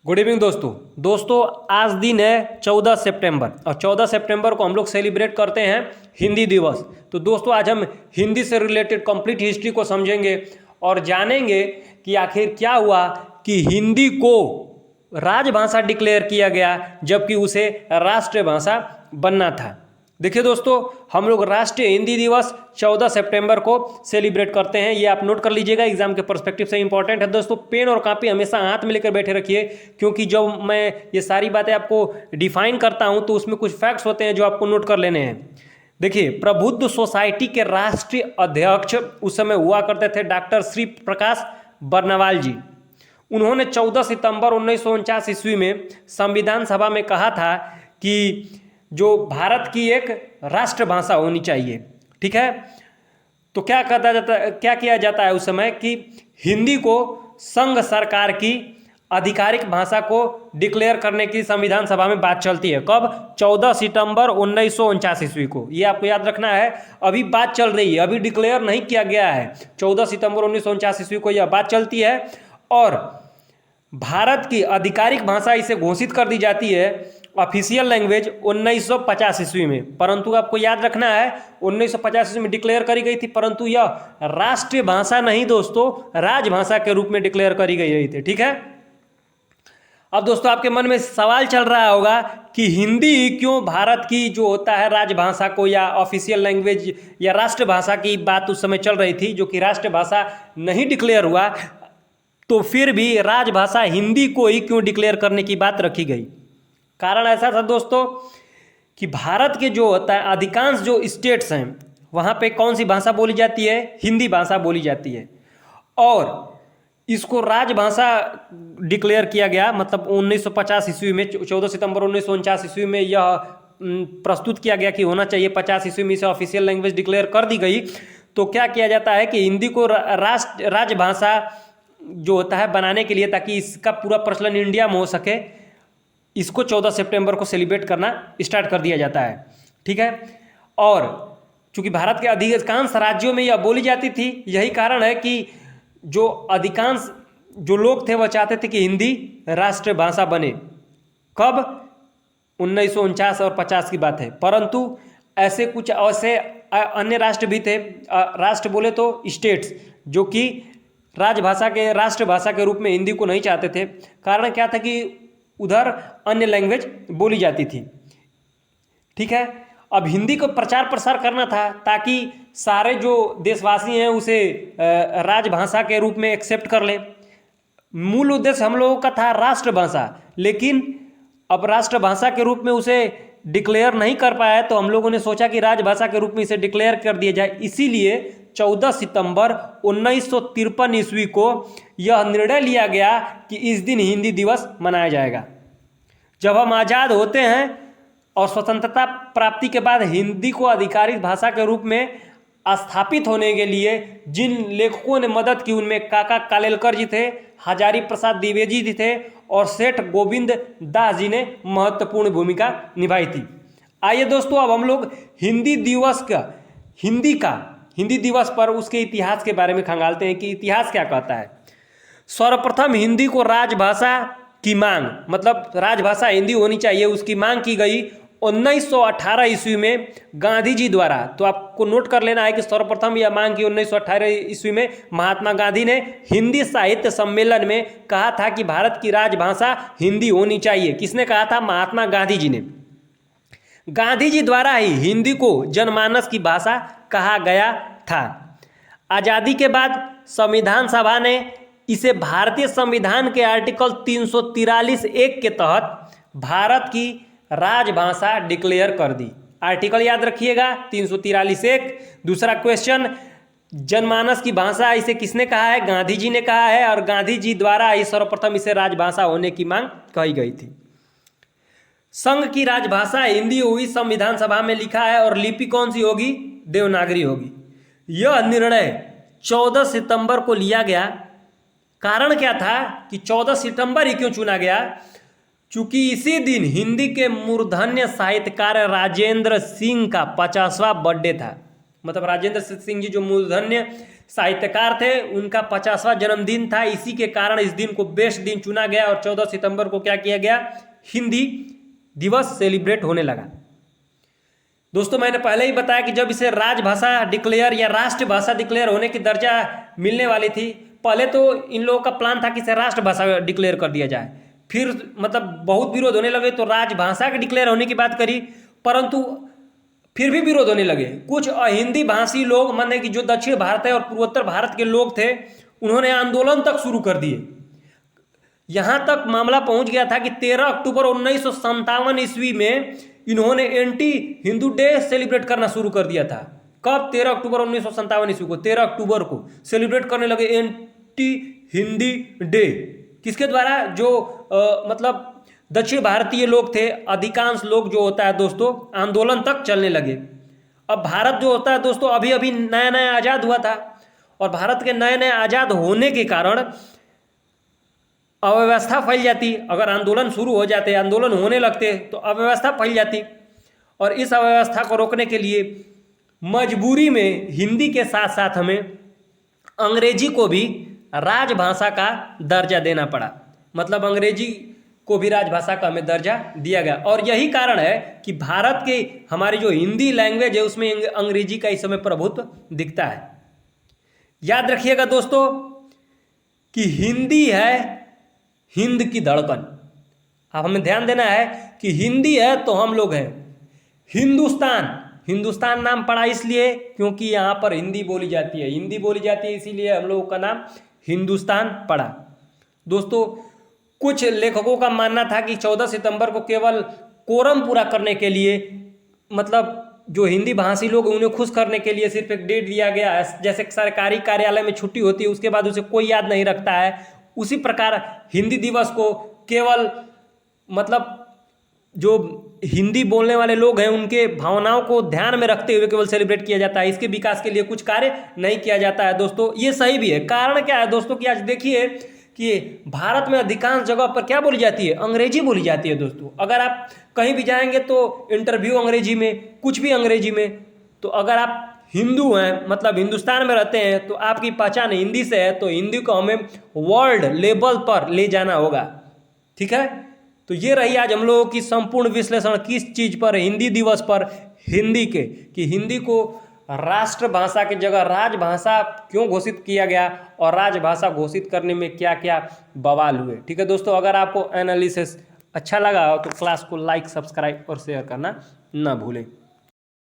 Good evening दोस्तों आज दिन है 14 सितंबर और 14 सितंबर को हम लोग सेलिब्रेट करते हैं हिंदी दिवस। तो दोस्तों आज हम हिंदी से रिलेटेड कंप्लीट हिस्ट्री को समझेंगे और जानेंगे कि आखिर क्या हुआ कि हिंदी को राजभाषा डिक्लेयर किया गया जबकि उसे राष्ट्रीय भाषा बनना था। देखिए दोस्तों, हम लोग राष्ट्रीय हिंदी दिवस 14 सितंबर को सेलिब्रेट करते हैं। ये आप नोट कर लीजिएगा, एग्जाम के पर्सपेक्टिव से इंपॉर्टेंट है। दोस्तों पेन और कॉपी हमेशा हाथ में लेकर बैठे रखिए, क्योंकि जब मैं ये सारी बातें आपको डिफाइन करता हूं तो उसमें कुछ फैक्ट्स होते हैं जो आपको नोट कर लेने हैं। देखिए, प्रबुद्ध सोसाइटी के राष्ट्रीय अध्यक्ष उस समय हुआ करते थे डॉक्टर श्री प्रकाश बर्नवाल जी। उन्होंने 14 सितंबर 1949 ईस्वी में संविधान सभा में कहा था कि जो भारत की एक राष्ट्रभाषा होनी चाहिए। ठीक है, तो क्या किया जाता है उस समय कि हिंदी को संघ सरकार की आधिकारिक भाषा को डिक्लेयर करने की संविधान सभा में बात चलती है। कब? 14 सितंबर 1949 ईस्वी को। ये आपको याद रखना है, अभी बात चल रही है, अभी डिक्लेयर नहीं किया गया है। 14 सितंबर 1949 ईस्वी को यह बात चलती है और भारत की आधिकारिक भाषा इसे घोषित कर दी जाती है ऑफिशियल लैंग्वेज 1950 ईस्वी में। परंतु आपको याद रखना है 1950 ईस्वी में डिक्लेयर करी गई थी, परंतु यह राष्ट्रीय भाषा नहीं दोस्तों, राजभाषा के रूप में डिक्लेयर करी गई रही थी। ठीक है, अब दोस्तों आपके मन में सवाल चल रहा होगा कि हिंदी क्यों भारत की जो होता है राजभाषा को या ऑफिशियल लैंग्वेज या राष्ट्रभाषा की बात उस समय चल रही थी, जो कि राष्ट्रभाषा नहीं डिक्लेयर हुआ, तो फिर भी राजभाषा हिंदी को ही क्यों डिक्लेयर करने की बात रखी गई। कारण ऐसा था दोस्तों कि भारत के जो होता है अधिकांश जो स्टेट्स हैं वहाँ पे कौन सी भाषा बोली जाती है? हिंदी भाषा बोली जाती है। और इसको राजभाषा डिक्लेयर किया गया, मतलब 1950 ईस्वी में, 14 सितंबर 1949 ईस्वी में यह प्रस्तुत किया गया कि होना चाहिए। 50 ईस्वी में इसे ऑफिशियल लैंग्वेज डिक्लेयर कर दी गई। तो क्या किया जाता है कि हिंदी को राजभाषा जो होता है बनाने के लिए, ताकि इसका पूरा प्रचलन इंडिया में हो सके, इसको 14 सितंबर को सेलिब्रेट करना स्टार्ट कर दिया जाता है। ठीक है, और चूंकि भारत के अधिकांश राज्यों में यह बोली जाती थी, यही कारण है कि जो अधिकांश जो लोग थे वह चाहते थे कि हिंदी राष्ट्रीय भाषा बने। कब? 1949 और 50 की बात है। परंतु ऐसे कुछ ऐसे अन्य राष्ट्र भी थे, राष्ट्र बोले तो स्टेट्स, जो कि राष्ट्रभाषा के रूप में हिंदी को नहीं चाहते थे। कारण क्या था कि उधर अन्य लैंग्वेज बोली जाती थी। ठीक है, अब हिंदी को प्रचार प्रसार करना था ताकि सारे जो देशवासी हैं उसे राजभाषा के रूप में एक्सेप्ट कर लें। मूल उद्देश्य हम लोगों का था राष्ट्रभाषा, लेकिन अब राष्ट्रभाषा के रूप में उसे डिक्लेयर नहीं कर पाया, तो हम लोगों ने सोचा कि राजभाषा के रूप में इसे डिक्लेयर कर दिया जाए। इसीलिए 14 सितंबर 1953 ईस्वी को यह निर्णय लिया गया कि इस दिन हिंदी दिवस मनाया जाएगा। जब हम आज़ाद होते हैं और स्वतंत्रता प्राप्ति के बाद हिंदी को आधिकारिक भाषा के रूप में स्थापित होने के लिए जिन लेखकों ने मदद की, उनमें काका कालेलकर जी थे, हजारी प्रसाद द्विवेदी जी थे और सेठ गोविंद दास जी ने महत्वपूर्ण भूमिका निभाई थी। आइए दोस्तों, अब हम लोग हिंदी दिवस पर उसके इतिहास के बारे में खंगालते हैं कि इतिहास क्या कहता है। सर्वप्रथम हिंदी को राजभाषा की मांग, मतलब राजभाषा हिंदी होनी चाहिए, उसकी मांग की गई 1918 ईस्वी में गांधी जी द्वारा। तो आपको नोट कर लेना है कि सर्वप्रथम यह मांग की 1918 ईस्वी में महात्मा गांधी ने हिंदी साहित्य सम्मेलन में कहा था कि भारत की राजभाषा हिंदी होनी चाहिए। किसने कहा था? महात्मा गांधी जी ने। गांधी जी द्वारा ही हिंदी को जनमानस की भाषा कहा गया था। आज़ादी के बाद संविधान सभा ने इसे भारतीय संविधान के आर्टिकल 343(1) के तहत भारत की राजभाषा डिक्लेयर कर दी। आर्टिकल याद रखिएगा, 343(1). दूसरा क्वेश्चन, जनमानस की भाषा, इसे किसने कहा है? गांधी जी ने कहा है, और गांधी जी द्वारा ही सर्वप्रथम इसे राजभाषा होने की मांग कही गई थी। संघ की राजभाषा हिंदी हुई, संविधान सभा में लिखा है, और लिपि कौन सी होगी? देवनागरी होगी। यह निर्णय 14 सितंबर को लिया गया। कारण क्या था कि 14 सितंबर ही क्यों चुना गया? चूंकि इसी दिन हिंदी के मूर्धन्य साहित्यकार राजेंद्र सिंह का 50वां बर्थडे था। मतलब राजेंद्र सिंह जी जो मूर्धन्य साहित्यकार थे, उनका 50वां जन्मदिन था। इसी के कारण इस दिन को बेस्ट दिन चुना गया और 14 सितंबर को क्या किया गया, हिंदी दिवस सेलिब्रेट होने लगा। दोस्तों मैंने पहले ही बताया कि जब इसे राजभाषा डिक्लेयर या राष्ट्रभाषा डिक्लेयर होने की दर्जा मिलने वाली थी, पहले तो इन लोगों का प्लान था कि इसे राष्ट्रभाषा डिक्लेयर कर दिया जाए, फिर मतलब बहुत विरोध होने लगे तो राजभाषा के डिक्लेयर होने की बात करी, परंतु फिर भी विरोध होने लगे। कुछ हिंदी भाषी लोग, माने कि जो दक्षिण भारत है और पूर्वोत्तर भारत के लोग थे, उन्होंने आंदोलन तक शुरू कर दिए। यहां तक मामला पहुंच गया था कि 13 अक्टूबर 1957 ईस्वी में इन्होंने एंटी हिंदू डे सेलिब्रेट करना शुरू कर दिया था। कब? 13 अक्टूबर 1957 ईस्वी को, 13 अक्टूबर को सेलिब्रेट करने लगे एंटी हिंदी डे। किसके द्वारा? जो मतलब दक्षिण भारतीय लोग थे, अधिकांश लोग जो होता है दोस्तों, आंदोलन तक चलने लगे। अब भारत जो होता है दोस्तों, अभी अभी नया नया आज़ाद हुआ था और भारत के नए नए आज़ाद होने के कारण अव्यवस्था फैल जाती। अगर आंदोलन शुरू हो जाते, आंदोलन होने लगते तो अव्यवस्था फैल जाती, और इस अव्यवस्था को रोकने के लिए मजबूरी में हिंदी के साथ साथ हमें अंग्रेजी को भी राजभाषा का दर्जा देना पड़ा। मतलब अंग्रेजी को भी राजभाषा का हमें दर्जा दिया गया, और यही कारण है कि भारत के हमारी जो हिंदी लैंग्वेज है उसमें अंग्रेजी का इस समय प्रभुत्व दिखता है। याद रखिएगा दोस्तों कि हिंदी है हिंद की धड़कन। अब हमें ध्यान देना है कि हिंदी है तो हम लोग हैं। हिंदुस्तान नाम पड़ा इसलिए क्योंकि यहाँ पर हिंदी बोली जाती है, हिंदी बोली जाती है, इसीलिए हम लोगों का नाम हिंदुस्तान पड़ा। दोस्तों कुछ लेखकों का मानना था कि 14 सितंबर को केवल कोरम पूरा करने के लिए, मतलब जो हिंदी भाषी लोग उन्हें खुश करने के लिए सिर्फ एक डेट दिया गया है। जैसे सरकारी कार्यालय में छुट्टी होती है, उसके बाद उसे कोई याद नहीं रखता है, उसी प्रकार हिंदी दिवस को केवल मतलब जो हिंदी बोलने वाले लोग हैं उनके भावनाओं को ध्यान में रखते हुए केवल सेलिब्रेट किया जाता है। इसके विकास के लिए कुछ कार्य नहीं किया जाता है। दोस्तों ये सही भी है। कारण क्या है दोस्तों कि आज देखिए कि भारत में अधिकांश जगह पर क्या बोली जाती है, अंग्रेजी बोली जाती है। दोस्तों अगर आप कहीं भी जाएंगे तो इंटरव्यू अंग्रेजी में, कुछ भी अंग्रेजी में। तो अगर आप हिंदू हैं, मतलब हिंदुस्तान में रहते हैं, तो आपकी पहचान हिंदी से है, तो हिंदी को हमें वर्ल्ड लेवल पर ले जाना होगा। ठीक है, तो ये रही आज हम लोगों की संपूर्ण विश्लेषण किस चीज़ पर, हिंदी दिवस पर, हिंदी के, कि हिंदी को राष्ट्रभाषा की जगह राजभाषा क्यों घोषित किया गया और राजभाषा घोषित करने में क्या क्या बवाल हुए। ठीक है दोस्तों, अगर आपको एनालिसिस अच्छा लगा हो तो क्लास को लाइक, सब्सक्राइब और शेयर करना ना भूलें।